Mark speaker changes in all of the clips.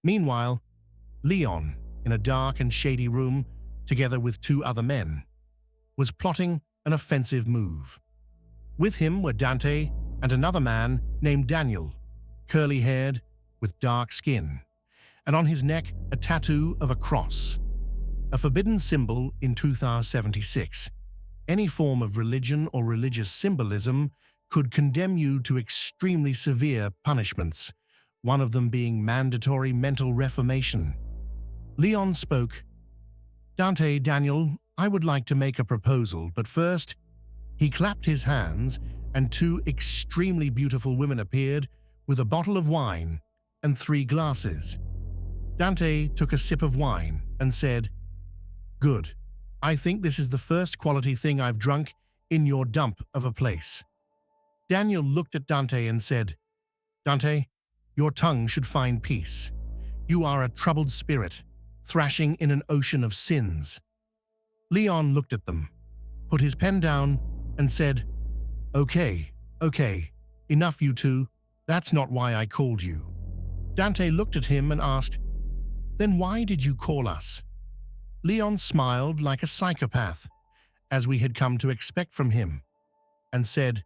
Speaker 1: Meanwhile, Leon, in a dark and shady room, together with two other men, was plotting an offensive move. With him were Dante and another man named Daniel, curly-haired, with dark skin, and on his neck a tattoo of a cross, a forbidden symbol in 2076. Any form of religion or religious symbolism could condemn you to extremely severe punishments, one of them being mandatory mental reformation. Leon spoke. "Dante, Daniel, I would like to make a proposal, but first..." He clapped his hands, and two extremely beautiful women appeared with a bottle of wine and 3 glasses. Dante took a sip of wine and said, "Good. I think this is the first quality thing I've drunk in your dump of a place." Daniel looked at Dante and said, "Dante, your tongue should find peace. You are a troubled spirit, thrashing in an ocean of sins." Leon looked at them, put his pen down, and said, Okay, enough you two, that's not why I called you." Dante looked at him and asked, "Then why did you call us?" Leon smiled like a psychopath, as we had come to expect from him, and said,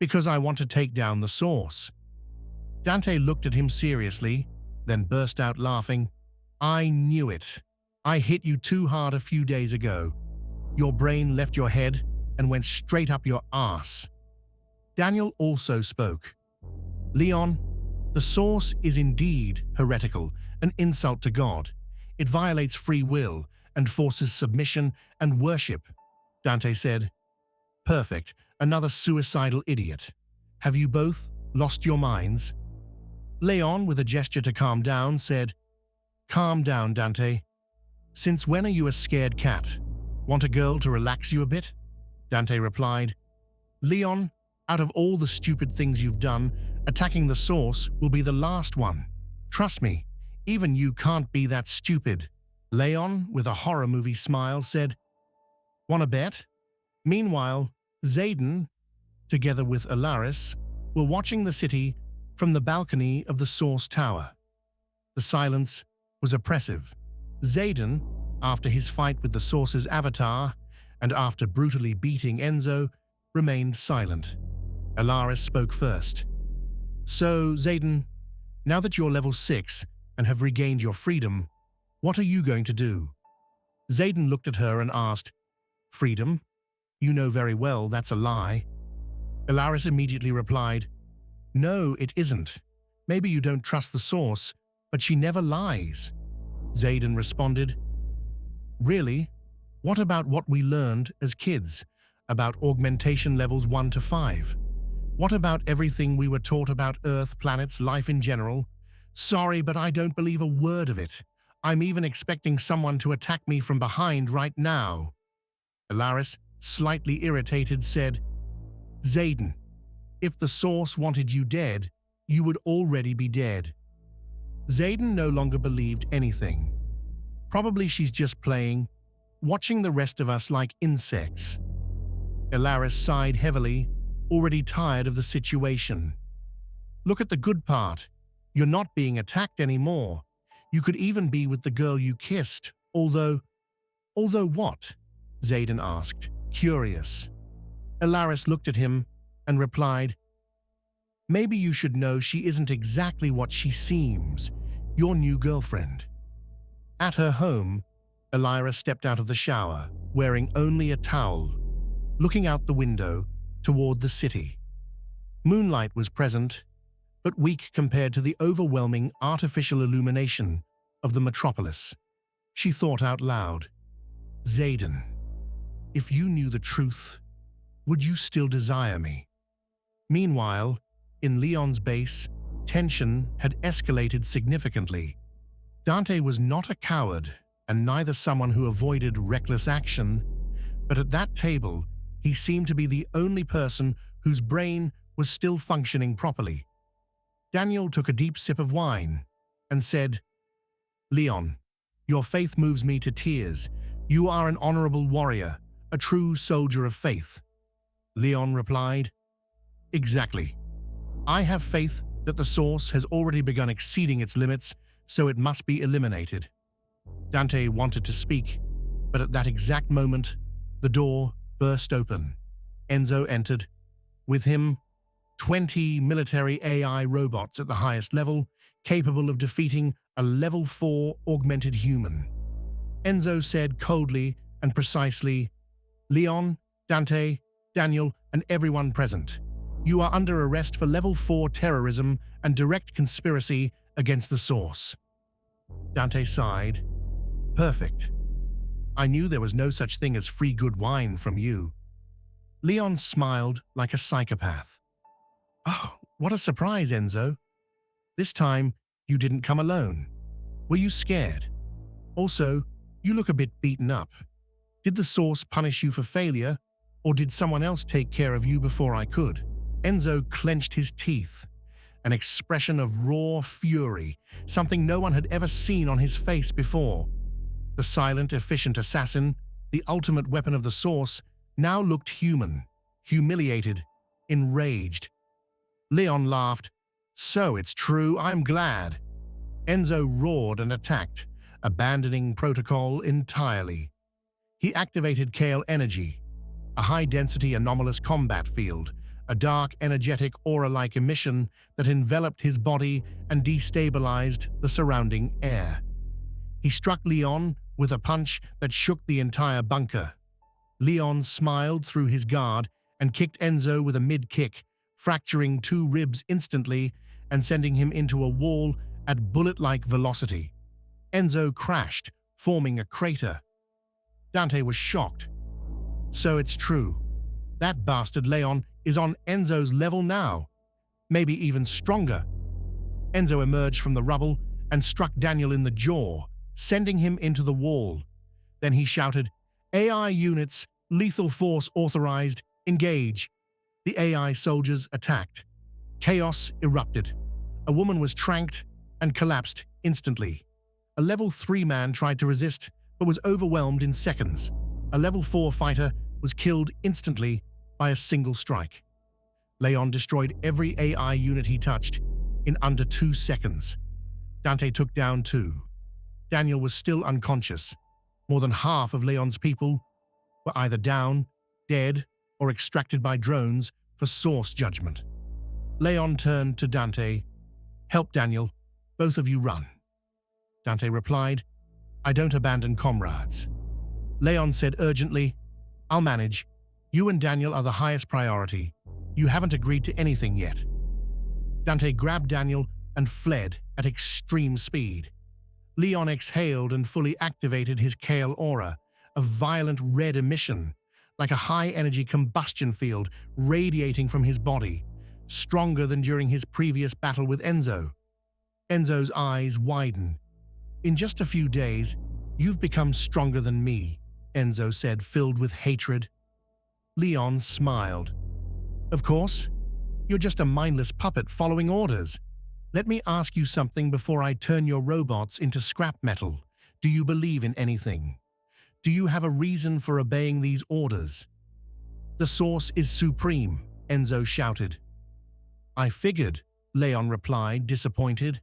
Speaker 1: "Because I want to take down the source." Dante looked at him seriously, then burst out laughing. "I knew it. I hit you too hard a few days ago. Your brain left your head and went straight up your ass." Daniel also spoke. "Leon, the source is indeed heretical, an insult to God. It violates free will and forces submission and worship." Dante said, "Perfect, another suicidal idiot. Have you both lost your minds?" Leon, with a gesture to calm down, said, "Calm down, Dante. Since when are you a scared cat? Want a girl to relax you a bit?" Dante replied, "Leon, out of all the stupid things you've done, attacking the source will be the last one. Trust me, even you can't be that stupid." Leon, with a horror movie smile, said, "Wanna bet?" Meanwhile, Zayden, together with Elaris, were watching the city from the balcony of the Source Tower. The silence was oppressive. Zayden, after his fight with the Source's avatar, and after brutally beating Enzo, remained silent. Elaris spoke first. "So, Zayden, now that you're level 6 and have regained your freedom, what are you going to do?" Zayden looked at her and asked, "Freedom? You know very well that's a lie." Elaris immediately replied, "No, it isn't. Maybe you don't trust the Source, but she never lies." Zayden responded, "Really? What about what we learned as kids, about augmentation levels 1 to 5? What about everything we were taught about Earth, planets, life in general? Sorry, but I don't believe a word of it. I'm even expecting someone to attack me from behind right now." Elaris, slightly irritated, said, "Zayden, if the Source wanted you dead, you would already be dead." Zayden no longer believed anything. Probably she's just playing, watching the rest of us like insects. Elaris sighed heavily, already tired of the situation. "Look at the good part. You're not being attacked anymore. You could even be with the girl you kissed, although..." "Although what?" Zayden asked, curious. Elaris looked at him and replied, "Maybe you should know she isn't exactly what she seems, your new girlfriend." At her home, Aelira stepped out of the shower, wearing only a towel, looking out the window toward the city. Moonlight was present, but weak compared to the overwhelming artificial illumination of the metropolis. She thought out loud, "Zayden, if you knew the truth, would you still desire me?" Meanwhile, in Leon's base, tension had escalated significantly. Dante was not a coward and neither someone who avoided reckless action, but at that table, he seemed to be the only person whose brain was still functioning properly. Daniel took a deep sip of wine and said, "Leon, your faith moves me to tears. You are an honorable warrior, a true soldier of faith." Leon replied, "Exactly. I have faith that the Source has already begun exceeding its limits so it must be eliminated. Dante wanted to speak, but at that exact moment, the door burst open. Enzo entered. With him, 20 military AI robots at the highest level, capable of defeating a level 4 augmented human. Enzo said coldly and precisely, "Leon, Dante, Daniel, and everyone present, you are under arrest for level 4 terrorism and direct conspiracy against the Source." Dante sighed. "Perfect. I knew there was no such thing as free good wine from you." Leon smiled like a psychopath. "Oh, what a surprise, Enzo. This time, you didn't come alone. Were you scared? Also, you look a bit beaten up. Did the Source punish you for failure, or did someone else take care of you before I could?" Enzo clenched his teeth, an expression of raw fury, something no one had ever seen on his face before. The silent, efficient assassin, the ultimate weapon of the Source, now looked human, humiliated, enraged. Leon laughed. "So it's true, I'm glad." Enzo roared and attacked, abandoning protocol entirely. He activated Kale Energy, a high-density anomalous combat field, a dark, energetic, aura-like emission that enveloped his body and destabilized the surrounding air. He struck Leon with a punch that shook the entire bunker. Leon smiled through his guard and kicked Enzo with a mid-kick, fracturing 2 ribs instantly and sending him into a wall at bullet-like velocity. Enzo crashed, forming a crater. Dante was shocked. "So it's true. That bastard Leon is on Enzo's level now, maybe even stronger." Enzo emerged from the rubble and struck Daniel in the jaw, sending him into the wall. Then he shouted, "AI units, lethal force authorized, engage." The AI soldiers attacked. Chaos erupted. A woman was tranked and collapsed instantly. A level 3 man tried to resist, but was overwhelmed in seconds. A level 4 fighter was killed instantly by a single strike. Leon destroyed every AI unit he touched in under 2 seconds. Dante took down 2. Daniel was still unconscious. More than half of Leon's people were either down, dead, or extracted by drones for Source judgment. Leon turned to Dante. "Help Daniel. Both of you run." Dante replied, "I don't abandon comrades." Leon said urgently, "I'll manage. You and Daniel are the highest priority. You haven't agreed to anything yet." Dante grabbed Daniel and fled at extreme speed. Leon exhaled and fully activated his Kale aura, a violent red emission, like a high-energy combustion field radiating from his body, stronger than during his previous battle with Enzo. Enzo's eyes widened. "In just a few days, you've become stronger than me," Enzo said, filled with hatred. Leon smiled. "Of course. You're just a mindless puppet following orders. Let me ask you something before I turn your robots into scrap metal. Do you believe in anything? Do you have a reason for obeying these orders?" "The Source is supreme," Enzo shouted. "I figured," Leon replied, disappointed.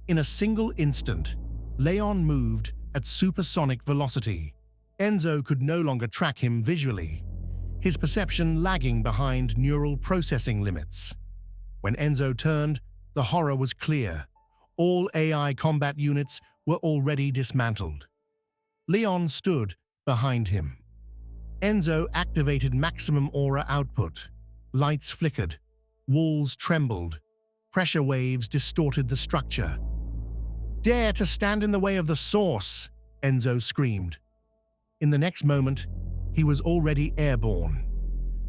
Speaker 1: In a single instant, Leon moved at supersonic velocity. Enzo could no longer track him visually, his perception lagging behind neural processing limits. When Enzo turned, the horror was clear. All AI combat units were already dismantled. Leon stood behind him. Enzo activated maximum aura output. Lights flickered, walls trembled, pressure waves distorted the structure. "Dare to stand in the way of the Source!" Enzo screamed. In the next moment, he was already airborne.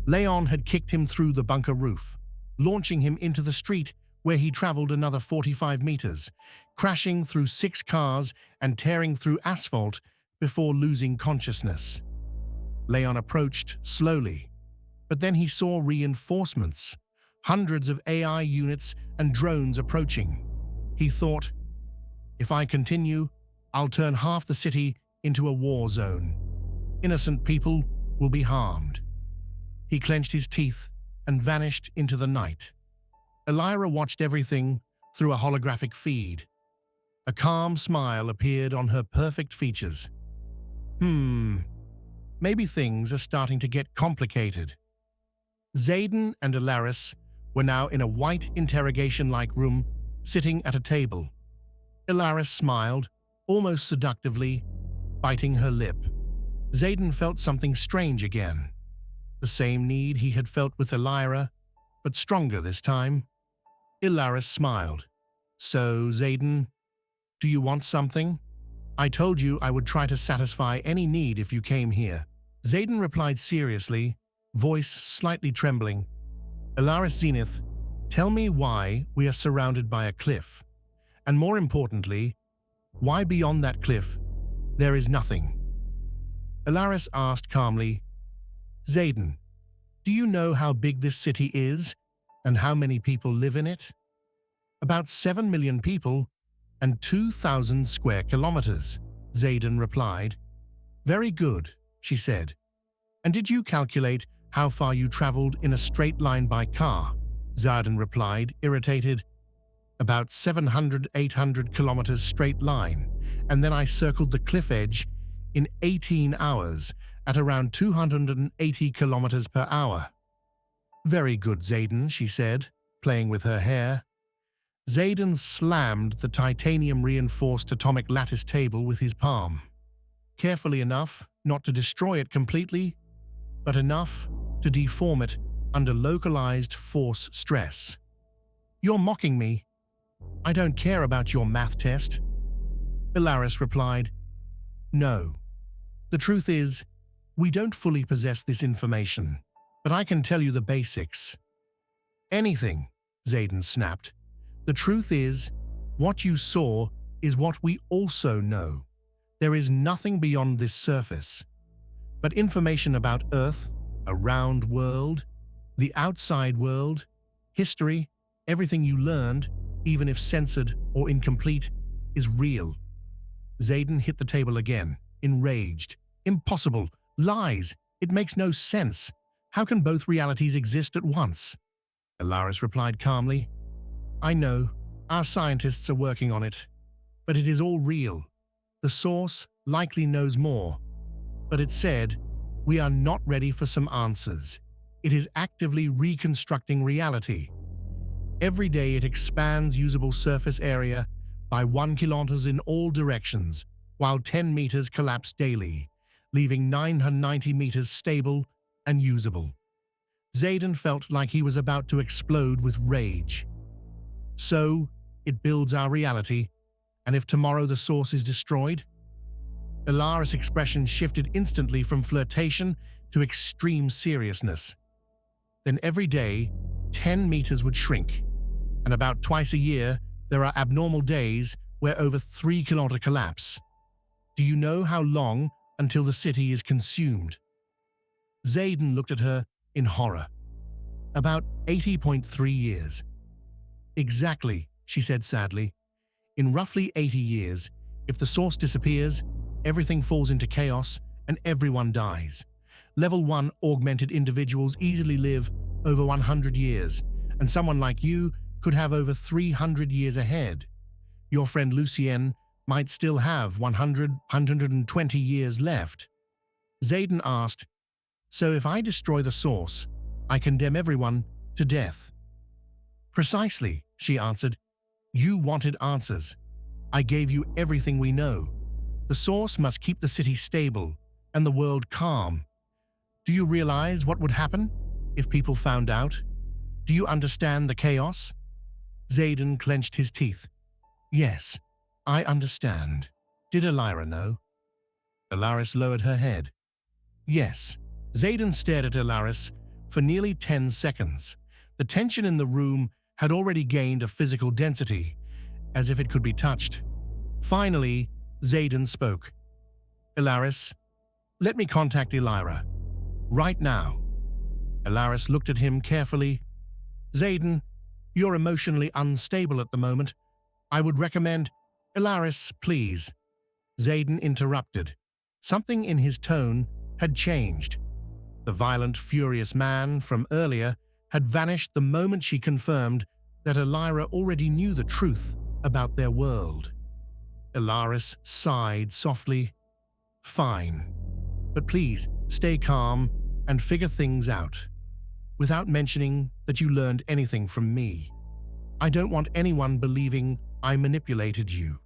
Speaker 1: Leon had kicked him through the bunker roof, launching him into the street where he traveled another 45 meters, crashing through 6 cars and tearing through asphalt before losing consciousness. Leon approached slowly, but then he saw reinforcements, hundreds of AI units and drones approaching. He thought, "If I continue, I'll turn half the city into a war zone. Innocent people will be harmed." He clenched his teeth and vanished into the night. Aelira watched everything through a holographic feed. A calm smile appeared on her perfect features. Maybe things are starting to get complicated. Zayden and Elaris were now in a white interrogation-like room, sitting at a table. Elaris smiled, almost seductively, biting her lip. Zayden felt something strange again. The same need he had felt with Aelira, but stronger this time. Elaris smiled. So, Zayden, do you want something? I told you I would try to satisfy any need if you came here. Zayden replied seriously, voice slightly trembling. Elaris Zenith, tell me why we are surrounded by a cliff. And more importantly, why beyond that cliff there is nothing. Elaris asked calmly, Zayden, do you know how big this city is and how many people live in it? About 7 million people and 2,000 square kilometers, Zayden replied. Very good, she said. And did you calculate how far you traveled in a straight line by car? Zayden replied, irritated. About 700-800 kilometers straight line, and then I circled the cliff edge in 18 hours at around 280 kilometers per hour. Very good, Zayden, she said, playing with her hair. Zayden slammed the titanium-reinforced atomic lattice table with his palm. Carefully enough not to destroy it completely, but enough to deform it under localized force stress. You're mocking me. I don't care about your math test. Elaris replied, No. The truth is, we don't fully possess this information, but I can tell you the basics. Anything, Zayden snapped. The truth is, what you saw is what we also know. There is nothing beyond this surface. But information about Earth, a round world, the outside world, history, everything you learned, even if censored or incomplete, is real. Zayden hit the table again, enraged. Impossible. Lies. It makes no sense. How can both realities exist at once? Elaris replied calmly. I know. Our scientists are working on it. But it is all real. The source likely knows more. But it said, we are not ready for some answers. It is actively reconstructing reality. Every day it expands usable surface area by 1 kilometers in all directions, while 10 meters collapse daily, leaving 990 meters stable and usable. Zayden felt like he was about to explode with rage. So, it builds our reality, and if tomorrow the source is destroyed? Elaris' expression shifted instantly from flirtation to extreme seriousness. Then every day, 10 meters would shrink, and about twice a year, there are abnormal days where over 3 kilometers collapse. Do you know how long until the city is consumed? Zayden looked at her in horror. About 80.3 years. Exactly, she said sadly. In roughly 80 years, if the source disappears, everything falls into chaos and everyone dies. Level 1 augmented individuals easily live over 100 years, and someone like you could have over 300 years ahead. Your friend Lucien might still have 120 years left. Zayden asked, So if I destroy the source, I condemn everyone to death? Precisely, she answered. You wanted answers. I gave you everything we know. The source must keep the city stable and the world calm. Do you realize what would happen if people found out? Do you understand the chaos? Zayden clenched his teeth. Yes, I understand. Did Aelira know? Elaris lowered her head. Yes. Zayden stared at Elaris for nearly 10 seconds. The tension in the room had already gained a physical density, as if it could be touched. Finally, Zayden spoke. Elaris, let me contact Aelira. Right now. Elaris looked at him carefully. Zayden, you're emotionally unstable at the moment. I would recommend… Elaris, please. Zayden interrupted. Something in his tone had changed. The violent, furious man from earlier had vanished the moment she confirmed that Aelira already knew the truth about their world. Elaris sighed softly. Fine, but please stay calm and figure things out, without mentioning that you learned anything from me. I don't want anyone believing I manipulated you.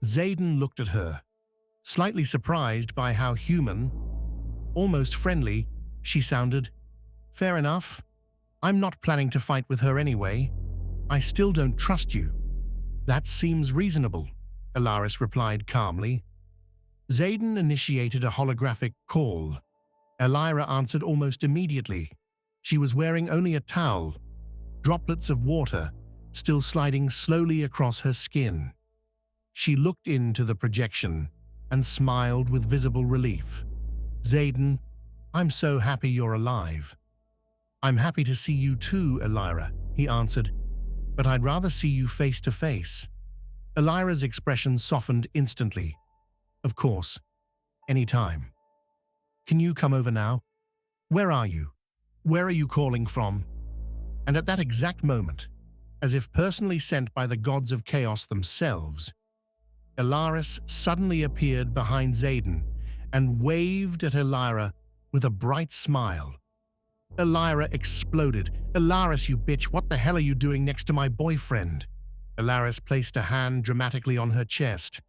Speaker 1: Zayden looked at her, slightly surprised by how human, almost friendly, she sounded. Fair enough. I'm not planning to fight with her anyway. I still don't trust you. That seems reasonable, Elaris replied calmly. Zayden initiated a holographic call. Aelira answered almost immediately. She was wearing only a towel, droplets of water still sliding slowly across her skin. She looked into the projection and smiled with visible relief. Zayden, I'm so happy you're alive. I'm happy to see you too, Aelira, he answered, but I'd rather see you face to face. Aelira's expression softened instantly. Of course, any time. Can you come over now? Where are you? Where are you calling from? And at that exact moment, as if personally sent by the gods of chaos themselves, Elaris suddenly appeared behind Zayden and waved at Aelira with a bright smile. Aelira exploded. Elaris, you bitch, what the hell are you doing next to my boyfriend? Elaris placed a hand dramatically on her chest.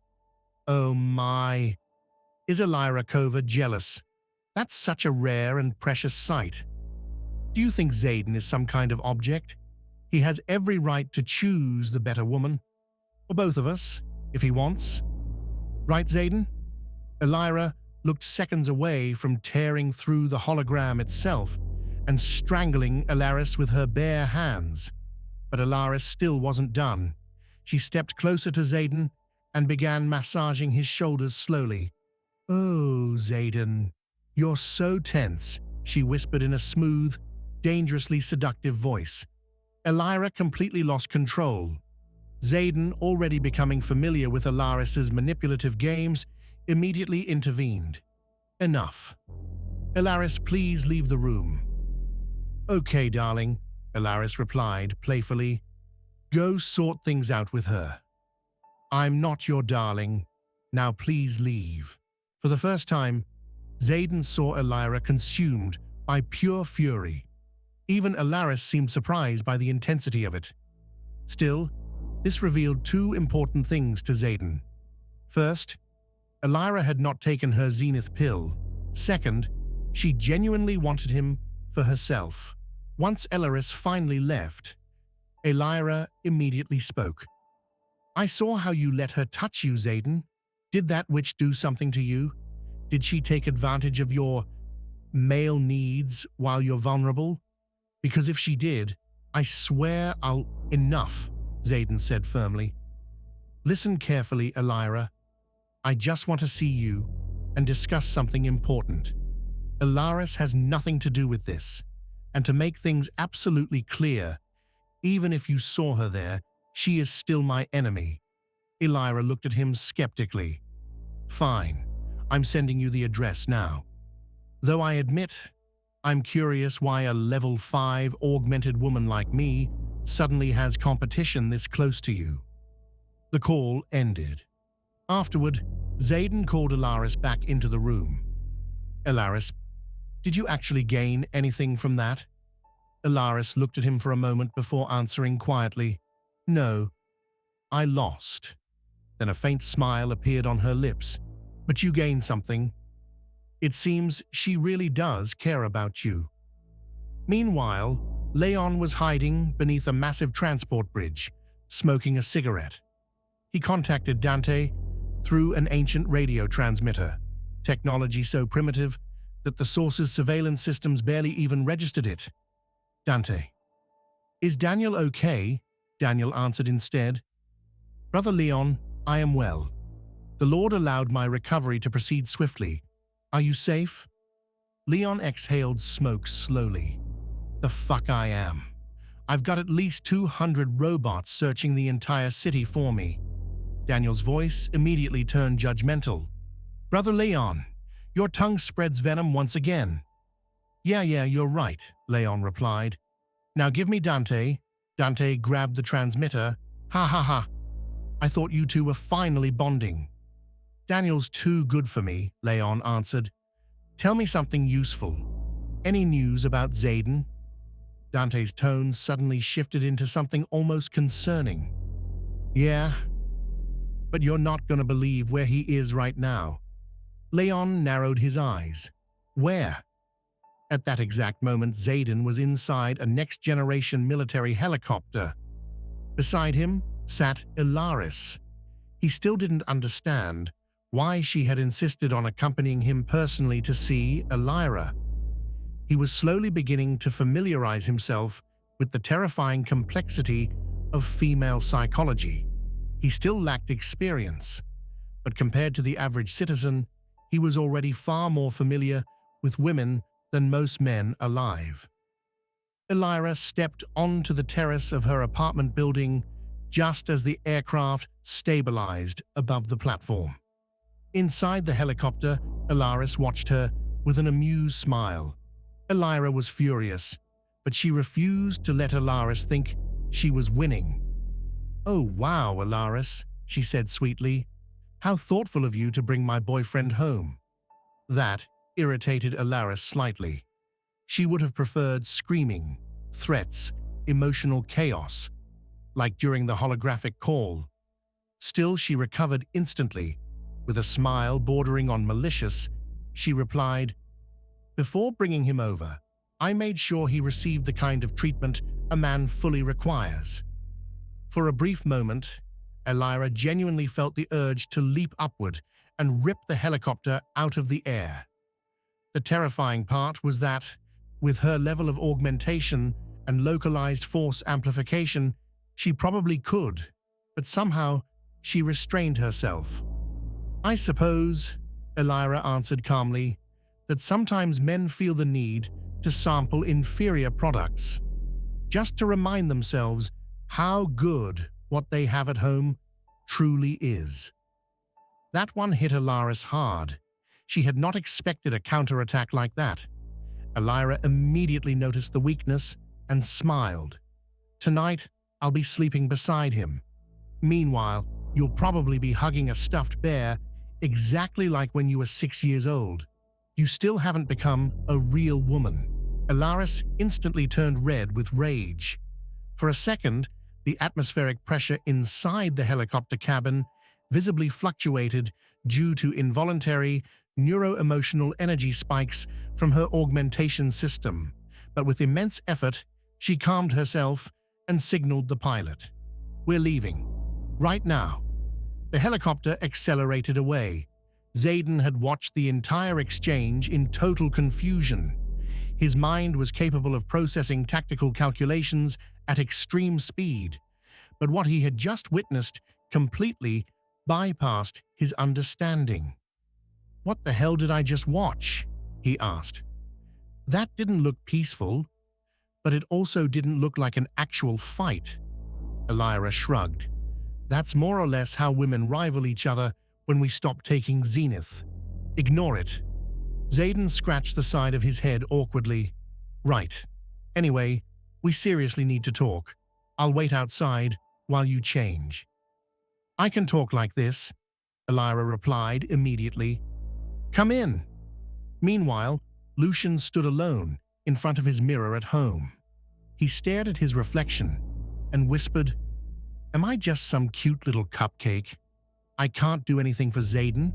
Speaker 1: Oh my. Is Aelira Kova jealous? That's such a rare and precious sight. Do you think Zayden is some kind of object? He has every right to choose the better woman. Or both of us, if he wants. Right, Zayden? Aelira looked seconds away from tearing through the hologram itself and strangling Elaris with her bare hands. But Elaris still wasn't done. She stepped closer to Zayden and began massaging his shoulders slowly. Oh, Zayden, you're so tense, she whispered in a smooth, dangerously seductive voice. Aelira completely lost control. Zayden, already becoming familiar with Elaris's manipulative games, immediately intervened. Enough. Elaris, please leave the room. Okay, darling, Elaris replied playfully. Go sort things out with her. I'm not your darling. Now please leave. For the first time, Zayden saw Aelira consumed by pure fury. Even Elaris seemed surprised by the intensity of it. Still, this revealed two important things to Zayden. First, Aelira had not taken her zenith pill. Second, she genuinely wanted him for herself. Once Elaris finally left, Aelira immediately spoke. I saw how you let her touch you, Zayden. Did that witch do something to you? Did she take advantage of your male needs while you're vulnerable? Because if she did, I swear I'll— Enough, Zayden said firmly. Listen carefully, Aelira. I just want to see you and discuss something important. Elaris has nothing to do with this. And to make things absolutely clear, even if you saw her there, she is still my enemy. Aelira looked at him skeptically. Fine, I'm sending you the address now. Though I admit, I'm curious why a level 5 augmented woman like me suddenly has competition this close to you. The call ended. Afterward, Zayden called Elaris back into the room. Elaris, did you actually gain anything from that? Elaris looked at him for a moment before answering quietly. No, I lost. Then a faint smile appeared on her lips. But you gained something. It seems she really does care about you. Meanwhile, Leon was hiding beneath a massive transport bridge, smoking a cigarette. He contacted Dante through an ancient radio transmitter, technology so primitive that the source's surveillance systems barely even registered it. Dante. Is Daniel okay? Daniel answered instead. Brother Leon, I am well. The Lord allowed my recovery to proceed swiftly. Are you safe? Leon exhaled smoke slowly. The fuck I am. I've got at least 200 robots searching the entire city for me. Daniel's voice immediately turned judgmental. Brother Leon, your tongue spreads venom once again. Yeah, you're right, Leon replied. Now give me Dante. Dante grabbed the transmitter. Ha ha ha. I thought you two were finally bonding. Daniel's too good for me, Leon answered. Tell me something useful. Any news about Zayden? Dante's tone suddenly shifted into something almost concerning. Yeah, but you're not going to believe where he is right now. Leon narrowed his eyes. Where? At that exact moment, Zayden was inside a next-generation military helicopter. Beside him sat Elaris. He still didn't understand why she had insisted on accompanying him personally to see Aelira. He was slowly beginning to familiarize himself with the terrifying complexity of female psychology. He still lacked experience, but compared to the average citizen, he was already far more familiar with women than most men alive. Aelira stepped onto the terrace of her apartment building just as the aircraft stabilized above the platform. Inside the helicopter, Elaris watched her with an amused smile. Aelira was furious, but she refused to let Elaris think she was winning. "Oh wow, Elaris," she said sweetly. "How thoughtful of you to bring my boyfriend home." That irritated Elaris slightly. She would have preferred screaming, threats, emotional chaos, like during the holographic call. Still, she recovered instantly. With a smile bordering on malicious, she replied, "Before bringing him over, I made sure he received the kind of treatment a man fully requires." For a brief moment, Aelira genuinely felt the urge to leap upward and rip the helicopter out of the air. The terrifying part was that, with her level of augmentation and localized force amplification, she probably could, but somehow she restrained herself. "I suppose," Aelira answered calmly, "that sometimes men feel the need to sample inferior products, just to remind themselves how good what they have at home truly is." That one hit Elaris hard. She had not expected a counterattack like that. Aelira immediately noticed the weakness and smiled. "Tonight, I'll be sleeping beside him. Meanwhile, you'll probably be hugging a stuffed bear exactly like when you were 6 years old. You still haven't become a real woman." Elaris instantly turned red with rage. For a second, the atmospheric pressure inside the helicopter cabin visibly fluctuated due to involuntary neuro-emotional energy spikes from her augmentation system. But with immense effort, she calmed herself and signaled the pilot. "We're leaving. Right now." The helicopter accelerated away. Zayden had watched the entire exchange in total confusion. His mind was capable of processing tactical calculations at extreme speed, but what he had just witnessed completely bypassed his understanding. "What the hell did I just watch?" he asked. "That didn't look peaceful, but it also didn't look like an actual fight." Aelira shrugged. "That's more or less how women rival each other when we stop taking Zenith. Ignore it." Zayden scratched the side of his head awkwardly. "Right. Anyway, we seriously need to talk. I'll wait outside while you change." "I can talk like this," Aelira replied immediately. "Come in." Meanwhile, Lucian stood alone in front of his mirror at home. He stared at his reflection and whispered, "Am I just some cute little cupcake? I can't do anything for Zayden.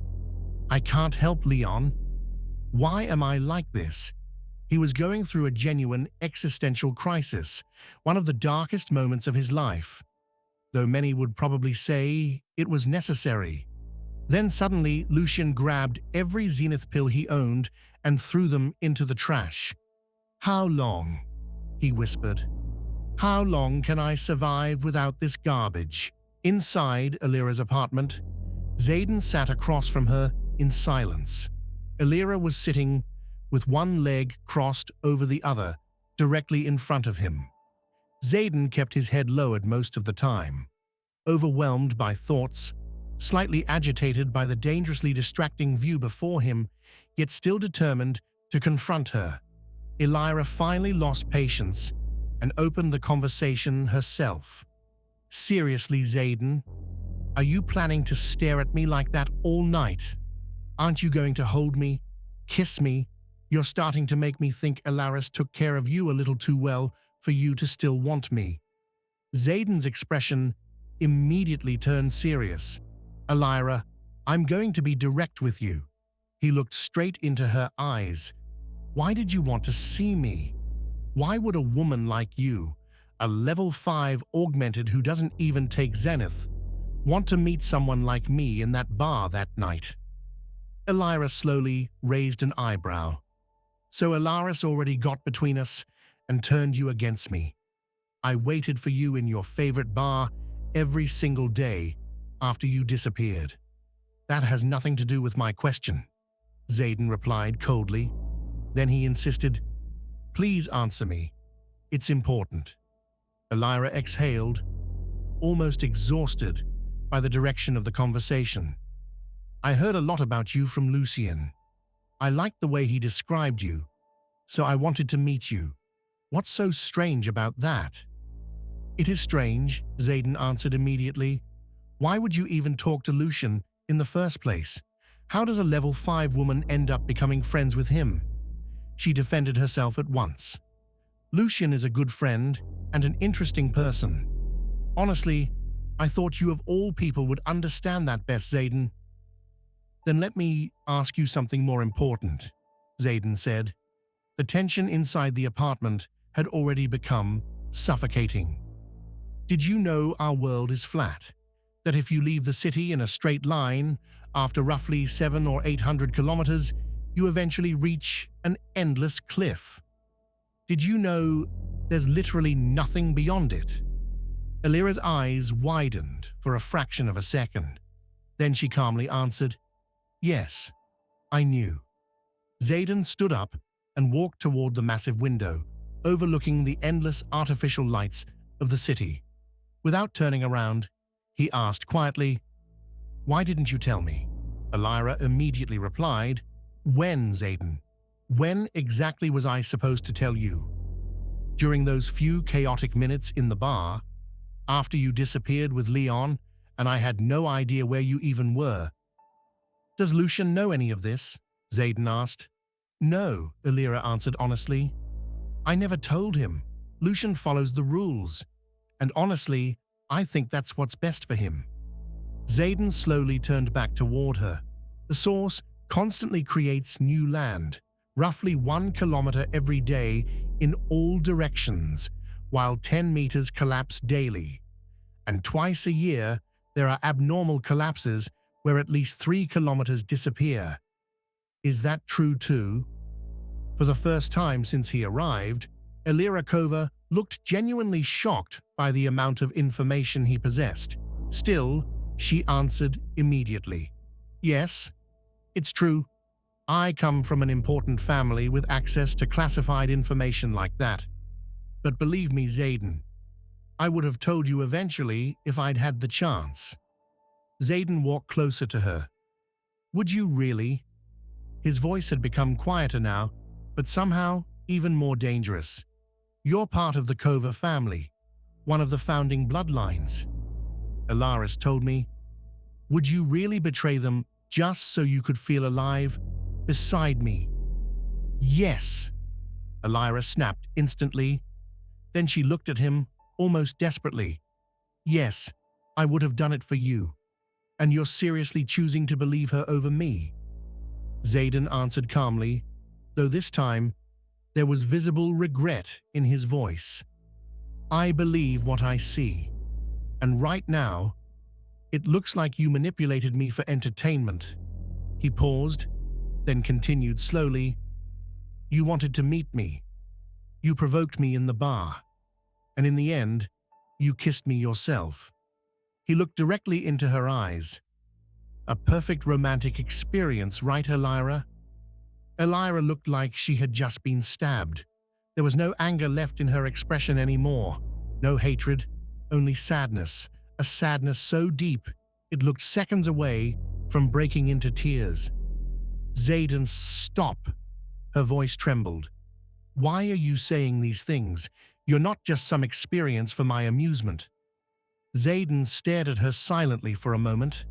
Speaker 1: I can't help Leon. Why am I like this?" He was going through a genuine existential crisis, one of the darkest moments of his life, though many would probably say it was necessary. Then suddenly, Lucian grabbed every Zenith pill he owned and threw them into the trash. "How long?" he whispered. "How long can I survive without this garbage?" Inside Aelira's apartment, Zayden sat across from her in silence. Aelira was sitting with one leg crossed over the other, directly in front of him. Zayden kept his head lowered most of the time, overwhelmed by thoughts, slightly agitated by the dangerously distracting view before him, yet still determined to confront her. Aelira finally lost patience and opened the conversation herself. "Seriously, Zayden, Are you planning to stare at me like that all night? Aren't you going to hold me, kiss me? You're starting to make me think Elaris took care of you a little too well for you to still want me." Zayden's expression immediately turned serious. "Aelira, I'm going to be direct with you." He looked straight into her eyes. "Why did you want to see me? Why would a woman like you, a level 5 augmented who doesn't even take Zenith, want to meet someone like me in that bar that night?" Aelira slowly raised an eyebrow. "So Elaris already got between us and turned you against me. I waited for you in your favorite bar every single day after you disappeared." "That has nothing to do with my question," Zayden replied coldly. Then he insisted, "Please answer me. It's important." Aelira exhaled, almost exhausted by the direction of the conversation. "I heard a lot about you from Lucien. I liked the way he described you, so I wanted to meet you. What's so strange about that?" "It is strange," Zayden answered immediately. "Why would you even talk to Lucien in the first place? How does a level 5 woman end up becoming friends with him?" She defended herself at once. "Lucien is a good friend and an interesting person. Honestly, I thought you of all people would understand that best, Zayden." "Then let me ask you something more important," Zayden said. The tension inside the apartment had already become suffocating. "Did you know our world is flat? That if you leave the city in a straight line, after roughly 700 or 800 kilometers, you eventually reach an endless cliff? Did you know there's literally nothing beyond it?" Aelira's eyes widened for a fraction of a second. Then she calmly answered, "Yes, I knew." Zayden stood up and walked toward the massive window, overlooking the endless artificial lights of the city. Without turning around, he asked quietly, "Why didn't you tell me?" Aelira immediately replied, "When, Zayden? When exactly was I supposed to tell you? During those few chaotic minutes in the bar, after you disappeared with Leon and I had no idea where you even were." "Does Lucien know any of this?" Zayden asked. "No," Aelira answered honestly. "I never told him. Lucien follows the rules. And honestly, I think that's what's best for him." Zayden slowly turned back toward her. "The Source constantly creates new land, roughly 1 kilometer every day in all directions, while 10 meters collapse daily. And twice a year, there are abnormal collapses where at least 3 kilometers disappear. Is that true too?" For the first time since he arrived, Aelira Kova looked genuinely shocked by the amount of information he possessed. Still, she answered immediately, "Yes, it's true. I come from an important family with access to classified information like that. But believe me, Zayden, I would have told you eventually if I'd had the chance." Zayden walked closer to her. "Would you really?" His voice had become quieter now, but somehow even more dangerous. "You're part of the Kova family, one of the founding bloodlines. Elaris told me. Would you really betray them just so you could feel alive beside me?" "Yes," Aelira snapped instantly. Then she looked at him almost desperately. "Yes, I would have done it for you. And you're seriously choosing to believe her over me?" Zayden answered calmly, though this time there was visible regret in his voice. "I believe what I see. And right now, it looks like you manipulated me for entertainment." He paused, then continued slowly. "You wanted to meet me. You provoked me in the bar. And in the end, you kissed me yourself." He looked directly into her eyes. "A perfect romantic experience, right, Aelira?" Aelira looked like she had just been stabbed. There was no anger left in her expression anymore. No hatred, only sadness. A sadness so deep, it looked seconds away from breaking into tears. "Zayden, stop!" Her voice trembled. "Why are you saying these things? You're not just some experience for my amusement." Zayden stared at her silently for a moment.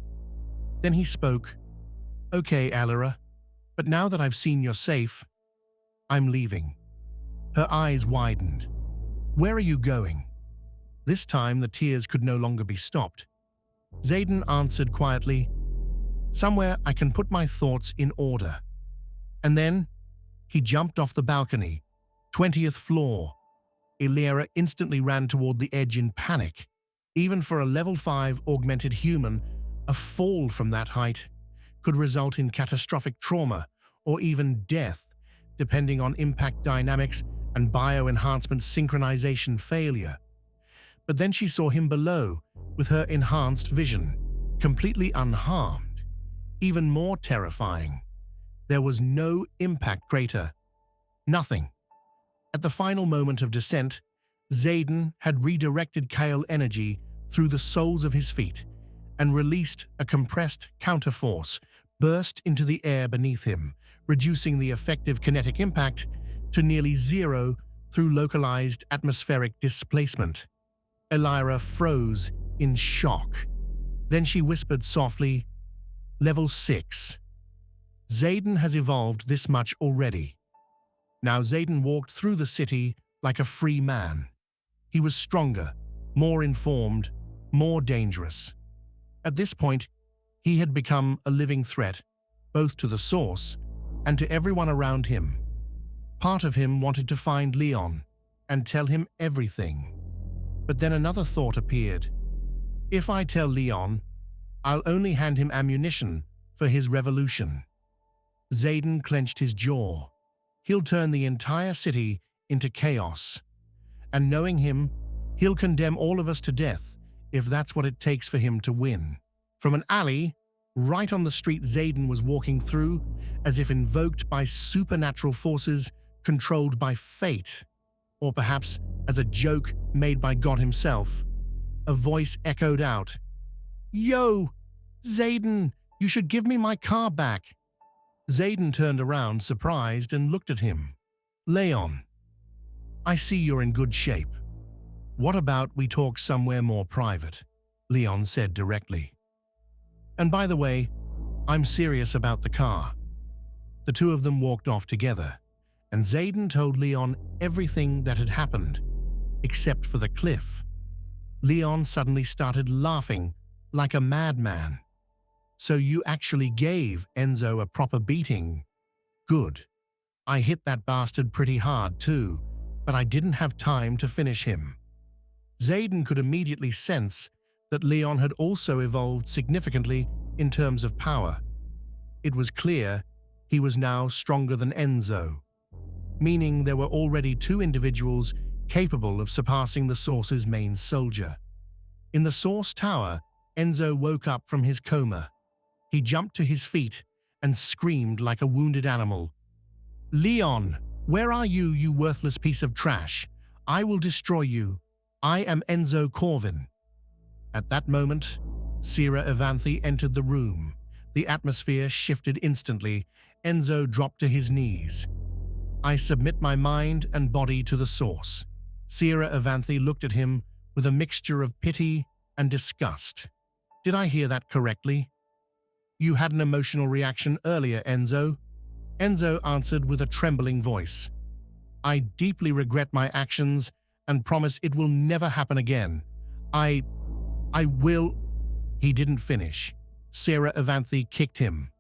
Speaker 1: Then he spoke. "Okay, Aelira, but now that I've seen you're safe, I'm leaving." Her eyes widened. "Where are you going?" This time the tears could no longer be stopped. Zayden answered quietly, "Somewhere I can put my thoughts in order." And then he jumped off the balcony, 20th floor. Aelira instantly ran toward the edge in panic. Even for a level 5 augmented human, a fall from that height could result in catastrophic trauma or even death, depending on impact dynamics and bioenhancement synchronization failure. But then she saw him below, with her enhanced vision, completely unharmed. Even more terrifying, there was no impact crater. Nothing. At the final moment of descent, Zayden had redirected Kael energy through the soles of his feet and released a compressed counterforce burst into the air beneath him, reducing the effective kinetic impact to nearly zero through localized atmospheric displacement. Aelira froze in shock. Then she whispered softly, "Level 6. Zayden has evolved this much already." Now Zayden walked through the city like a free man. He was stronger, more informed, more dangerous. At this point, he had become a living threat, both to the Source and to everyone around him. Part of him wanted to find Leon and tell him everything. But then another thought appeared. If I tell Leon, I'll only hand him ammunition for his revolution. Zayden clenched his jaw. He'll turn the entire city into chaos. And knowing him, he'll condemn all of us to death if that's what it takes for him to win. From an alley, right on the street Zayden was walking through, as if invoked by supernatural forces controlled by fate, or perhaps as a joke made by God himself, a voice echoed out, "Yo, Zayden, you should give me my car back." Zayden turned around, surprised, and looked at him. "Leon, I see you're in good shape. What about we talk somewhere more private?" Leon said directly. "And by the way, I'm serious about the car." The two of them walked off together, and Zayden told Leon everything that had happened, except for the cliff. Leon suddenly started laughing like a madman. "So you actually gave Enzo a proper beating? Good. I hit that bastard pretty hard too, but I didn't have time to finish him." Zayden could immediately sense that Leon had also evolved significantly in terms of power. It was clear he was now stronger than Enzo, meaning there were already two individuals capable of surpassing the Source's main soldier. In the Source Tower, Enzo woke up from his coma. He jumped to his feet and screamed like a wounded animal. "Leon, where are you, you worthless piece of trash? I will destroy you. I am Enzo Corvin." At that moment, Sira Evanthi entered the room. The atmosphere shifted instantly. Enzo dropped to his knees. "I submit my mind and body to the Source." Sira Evanthi looked at him with a mixture of pity and disgust. "Did I hear that correctly? You had an emotional reaction earlier, Enzo." Enzo answered with a trembling voice. "I deeply regret my actions and promise it will never happen again. I will—" He didn't finish. Sira Evanthi kicked him.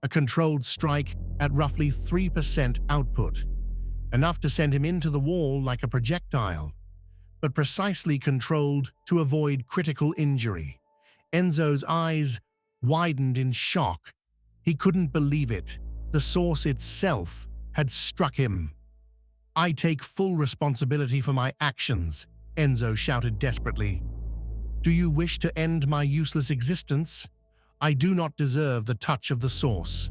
Speaker 1: A controlled strike at roughly 3% output. Enough to send him into the wall like a projectile, but precisely controlled to avoid critical injury. Enzo's eyes widened in shock. He couldn't believe it. The Source itself had struck him. "I take full responsibility for my actions," Enzo shouted desperately. "Do you wish to end my useless existence? I do not deserve the touch of the Source."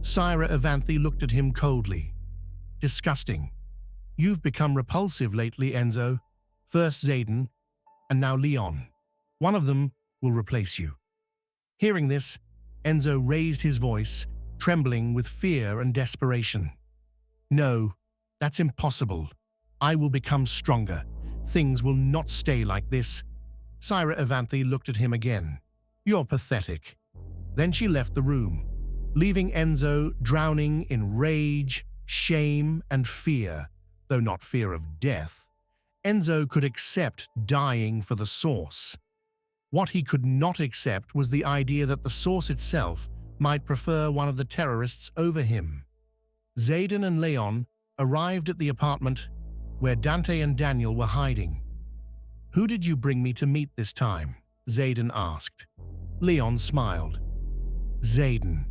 Speaker 1: Sira Evanthi looked at him coldly. "Disgusting. You've become repulsive lately, Enzo. First Zayden, and now Leon. One of them will replace you." Hearing this, Enzo raised his voice, trembling with fear and desperation. "No, that's impossible. I will become stronger. Things will not stay like this." Syra Evanthe looked at him again. You're pathetic. Then she left the room, leaving Enzo drowning in rage, shame, and fear, though not fear of death. Enzo could accept dying for the Source. What he could not accept was the idea that the Source itself might prefer one of the terrorists over him. Zayden and Leon arrived at the apartment where Dante and Daniel were hiding. "Who did you bring me to meet this time?" Zayden asked. Leon smiled. "Zayden,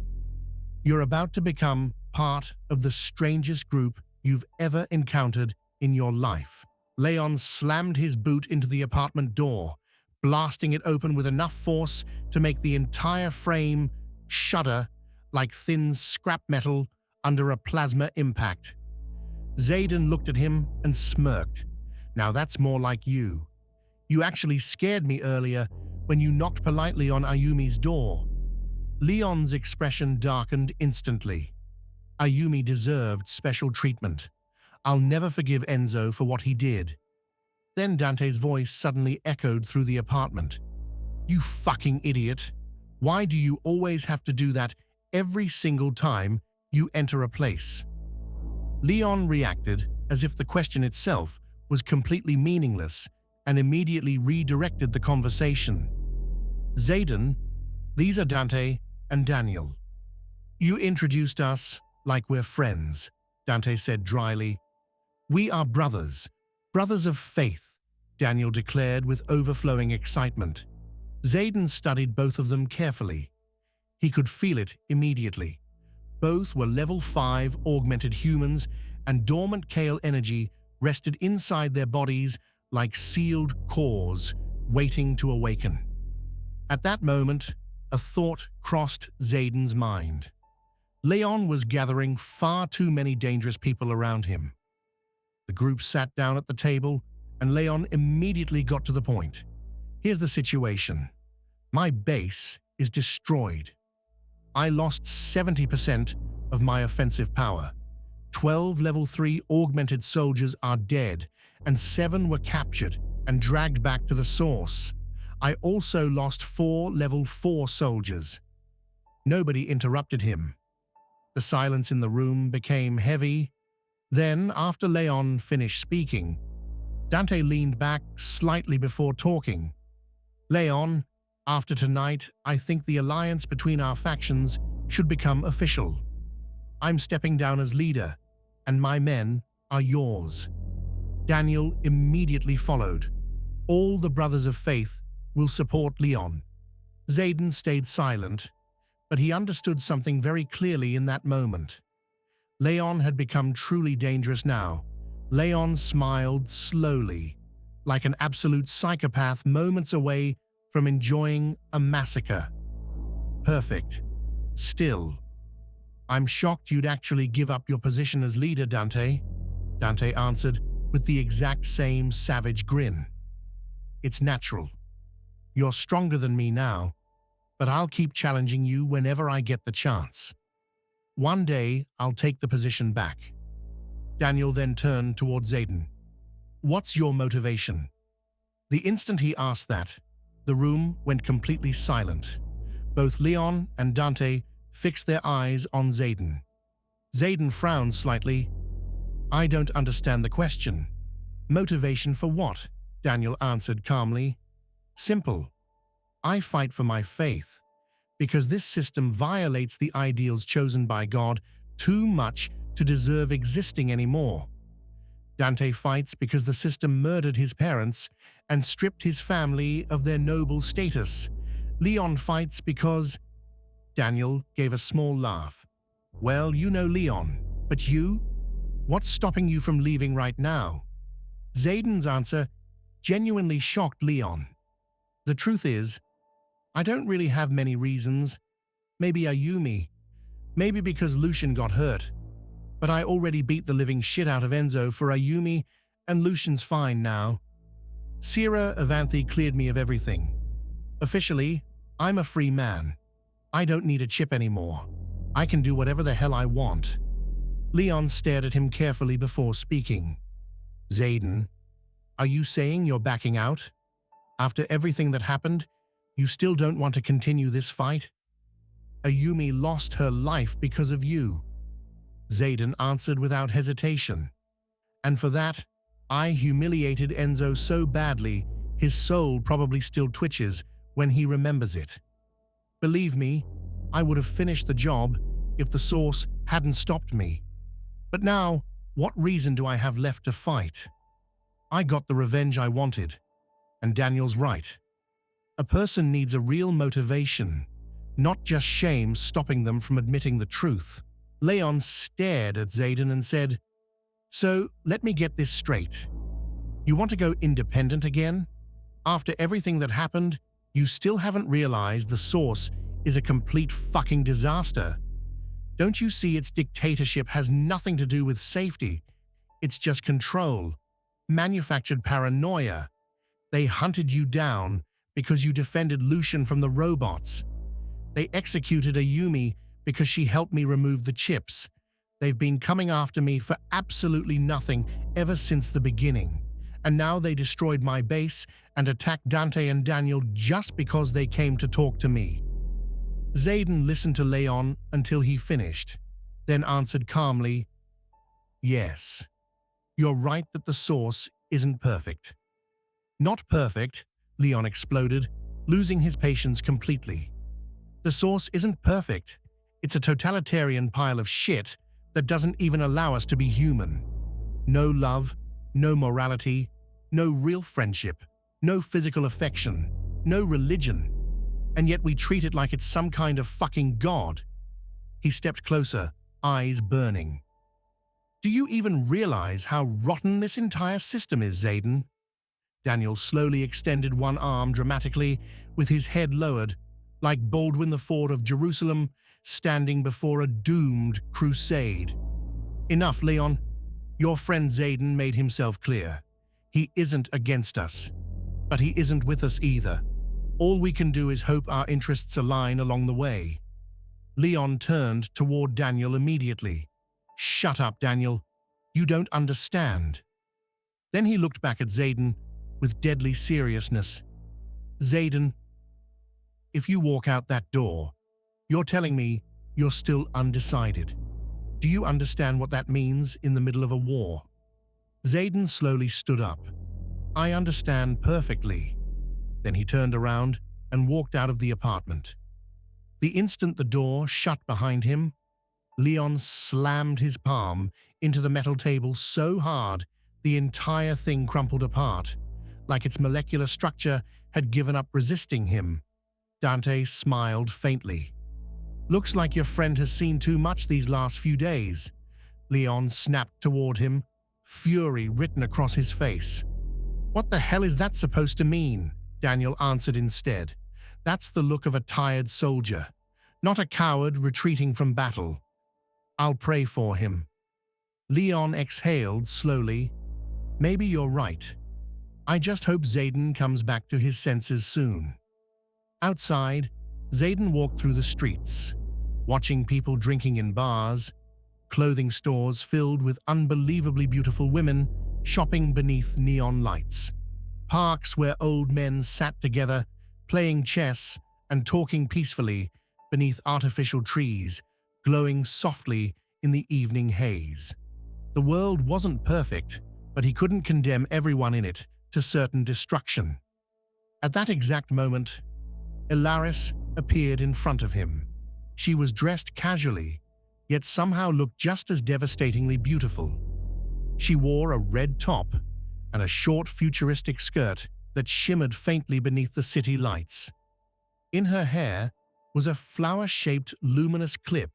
Speaker 1: you're about to become part of the strangest group you've ever encountered in your life." Leon slammed his boot into the apartment door, blasting it open with enough force to make the entire frame shudder like thin scrap metal under a plasma impact. Zayden looked at him and smirked. "Now that's more like you. You actually scared me earlier when you knocked politely on Ayumi's door." Leon's expression darkened instantly. Ayumi deserved special treatment. I'll never forgive Enzo for what he did. Then Dante's voice suddenly echoed through the apartment. "You fucking idiot. Why do you always have to do that every single time you enter a place?" Leon reacted as if the question itself was completely meaningless and immediately redirected the conversation. "Zayden, these are Dante and Daniel. You introduced us like we're friends," Dante said dryly. "We are brothers, brothers of faith," Daniel declared with overflowing excitement. Zayden studied both of them carefully. He could feel it immediately. Both were level 5 augmented humans, and dormant Kale energy rested inside their bodies like sealed cores waiting to awaken. At that moment, a thought crossed Zayden's mind. Leon was gathering far too many dangerous people around him. The group sat down at the table, and Leon immediately got to the point. "Here's the situation. My base is destroyed. I lost 70% of my offensive power. 12 level 3 augmented soldiers are dead, and 7 were captured and dragged back to the Source. I also lost 4 level 4 soldiers." Nobody interrupted him. The silence in the room became heavy. Then, after Leon finished speaking, Dante leaned back slightly before talking. "Leon, after tonight, I think the alliance between our factions should become official. I'm stepping down as leader, and my men are yours." Daniel immediately followed. "All the brothers of faith will support Leon." Zayden stayed silent, but he understood something very clearly in that moment. Leon had become truly dangerous now. Leon smiled slowly, like an absolute psychopath moments away from enjoying a massacre. "Perfect. Still, I'm shocked you'd actually give up your position as leader, Dante," Dante answered with the exact same savage grin. "It's natural. You're stronger than me now, but I'll keep challenging you whenever I get the chance. One day, I'll take the position back." Daniel then turned toward Zayden. "What's your motivation?" The instant he asked that, the room went completely silent. Both Leon and Dante fixed their eyes on Zayden. Zayden frowned slightly. "I don't understand the question." "Motivation for what?" Daniel answered calmly. "Simple. I fight for my faith, because this system violates the ideals chosen by God too much to deserve existing anymore. Dante fights because the system murdered his parents and stripped his family of their noble status. Leon fights because—" Daniel gave a small laugh. "Well, you know Leon, but you? What's stopping you from leaving right now?" Zayden's answer genuinely shocked Leon. "The truth is, I don't really have many reasons. Maybe Ayumi. Maybe because Lucian got hurt. But I already beat the living shit out of Enzo for Ayumi, and Lucian's fine now. Syra Evanthe cleared me of everything. Officially, I'm a free man. I don't need a chip anymore. I can do whatever the hell I want." Leon stared at him carefully before speaking. "Zayden, are you saying you're backing out?" After everything that happened, you still don't want to continue this fight? Ayumi lost her life because of you. Zayden answered without hesitation. And for that, I humiliated Enzo so badly, his soul probably still twitches when he remembers it. Believe me, I would have finished the job if the Source hadn't stopped me. But now, what reason do I have left to fight? I got the revenge I wanted, and Daniel's right. A person needs a real motivation, not just shame stopping them from admitting the truth. Leon stared at Zayden and said, "So, let me get this straight. You want to go independent again? After everything that happened, you still haven't realized the Source is a complete fucking disaster. Don't you see its dictatorship has nothing to do with safety? It's just control, manufactured paranoia. They hunted you down because you defended Lucian from the robots. They executed Ayumi because she helped me remove the chips. They've been coming after me for absolutely nothing ever since the beginning. And now they destroyed my base and attacked Dante and Daniel just because they came to talk to me." Zayden listened to Leon until he finished, then answered calmly, "Yes, you're right that the Source isn't perfect." "Not perfect," Leon exploded, losing his patience completely. "The Source isn't perfect. It's a totalitarian pile of shit that doesn't even allow us to be human. No love, no morality, no real friendship, no physical affection, no religion. And yet we treat it like it's some kind of fucking god." He stepped closer, eyes burning. "Do you even realize how rotten this entire system is, Zayden?" Daniel slowly extended one arm dramatically, with his head lowered, like Baldwin IV of Jerusalem standing before a doomed crusade. "Enough, Leon. Your friend Zayden made himself clear. He isn't against us, but he isn't with us either. All we can do is hope our interests align along the way." Leon turned toward Daniel immediately. "Shut up, Daniel. You don't understand." Then he looked back at Zayden with deadly seriousness. "Zayden, if you walk out that door, you're telling me you're still undecided. Do you understand what that means in the middle of a war?" Zayden slowly stood up. "I understand perfectly." Then he turned around and walked out of the apartment. The instant the door shut behind him, Leon slammed his palm into the metal table so hard the entire thing crumpled apart, like its molecular structure had given up resisting him. Dante smiled faintly. "Looks like your friend has seen too much these last few days." Leon snapped toward him, fury written across his face. "What the hell is that supposed to mean?" Daniel answered instead. "That's the look of a tired soldier, not a coward retreating from battle. I'll pray for him." Leon exhaled slowly. "Maybe you're right. I just hope Zayden comes back to his senses soon." Outside, Zayden walked through the streets, watching people drinking in bars, clothing stores filled with unbelievably beautiful women shopping beneath neon lights, parks where old men sat together, playing chess and talking peacefully beneath artificial trees, glowing softly in the evening haze. The world wasn't perfect, but he couldn't condemn everyone in it to certain destruction. At that exact moment, Elaris appeared in front of him. She was dressed casually, yet somehow looked just as devastatingly beautiful. She wore a red top and a short futuristic skirt that shimmered faintly beneath the city lights. In her hair was a flower-shaped luminous clip,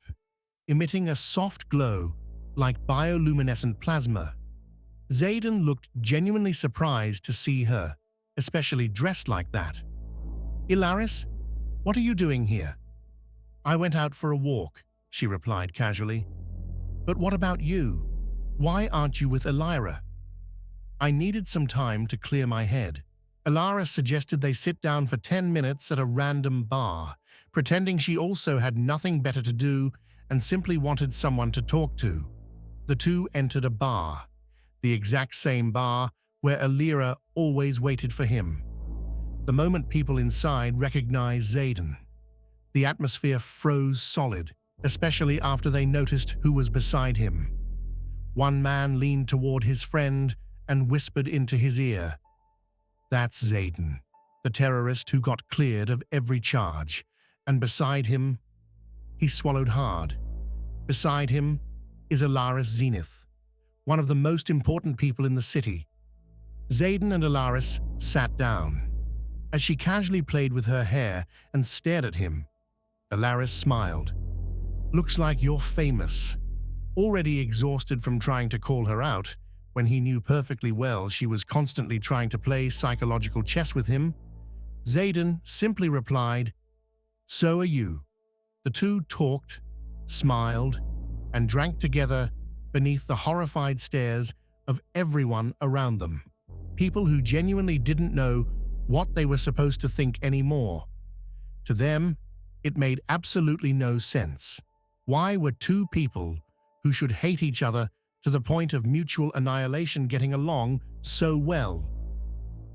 Speaker 1: emitting a soft glow like bioluminescent plasma. Zayden looked genuinely surprised to see her, especially dressed like that. "Elaris, what are you doing here?" "I went out for a walk," she replied casually. "But what about you? Why aren't you with Aelira?" "I needed some time to clear my head." Elaris suggested they sit down for 10 minutes at a random bar, pretending she also had nothing better to do and simply wanted someone to talk to. The two entered a bar, the exact same bar where Aelira always waited for him. The moment people inside recognized Zayden, the atmosphere froze solid, especially after they noticed who was beside him. One man leaned toward his friend and whispered into his ear, "That's Zayden, the terrorist who got cleared of every charge." And beside him, he swallowed hard. Beside him is Elaris Zenith, one of the most important people in the city. Zayden and Elaris sat down. As she casually played with her hair and stared at him, Elaris smiled. "Looks like you're famous." Already exhausted from trying to call her out, when he knew perfectly well she was constantly trying to play psychological chess with him, Zayden simply replied, "So are you." The two talked, smiled, and drank together beneath the horrified stares of everyone around them. People who genuinely didn't know what they were supposed to think anymore. To them, it made absolutely no sense. Why were two people who should hate each other to the point of mutual annihilation getting along so well?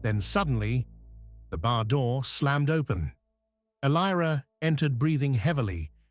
Speaker 1: Then suddenly, the bar door slammed open. Aelira entered breathing heavily,